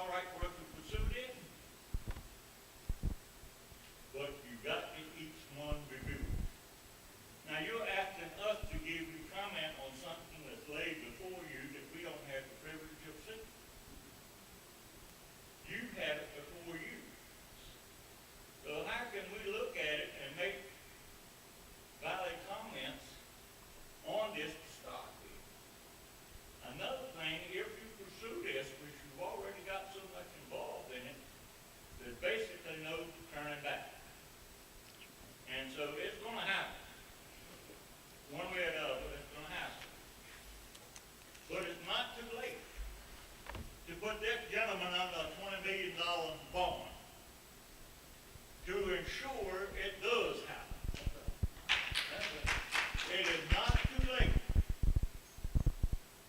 all right for us to pursue this, but you got to each one review. Now, you're asking us to give you comment on something that's laid before you that we don't have the privilege of seeing. You've had it before you. So how can we look at it and make valid comments on this to start with? Another thing, if you pursue this, which you've already got so much involved in it, there's basically no turning back. And so it's going to happen. One way or another, it's going to happen. But it's not too late to put this gentleman under a $20 million bond to ensure it does happen. It is not too late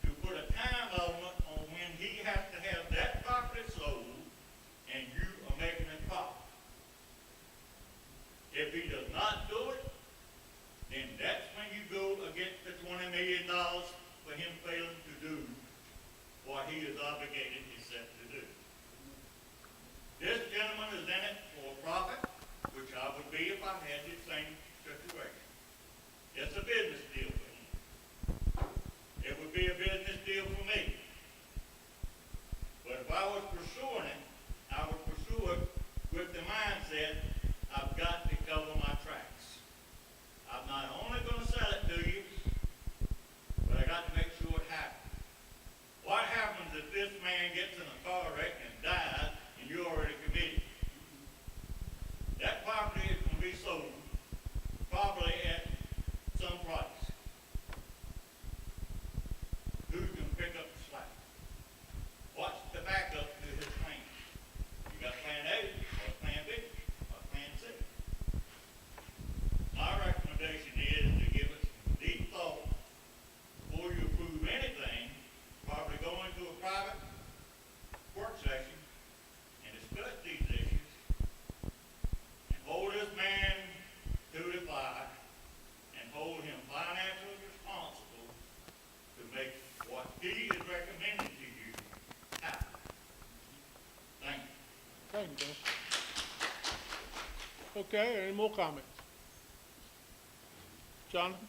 to put a time element on when he has to have that property sold and you are making a profit. If he does not do it, then that's when you go against the $20 million for him failing to do what he is obligated, he said, to do. This gentleman is in it for profit, which I would be if I had the same situation. It's a business deal for him. It would be a business deal for me. But if I was pursuing it, I would pursue it with the mindset, I've got to cover my tracks. I'm not only going to sell it to you, but I got to make sure it happens. What happens if this man gets in a car wreck and dies and you're already committed? That property is going to be sold probably at some price. Who's going to pick up the slack? What's the backup to his plan? You got plan A, or plan B, or plan C. My recommendation is to give it some deep thought before you approve anything. Probably go into a private work session and discuss these issues and hold this man to the fire and hold him financially responsible to make what he is recommending to you happen. Thank you. Thank you, Bill. Okay, any more comments? Jonathan?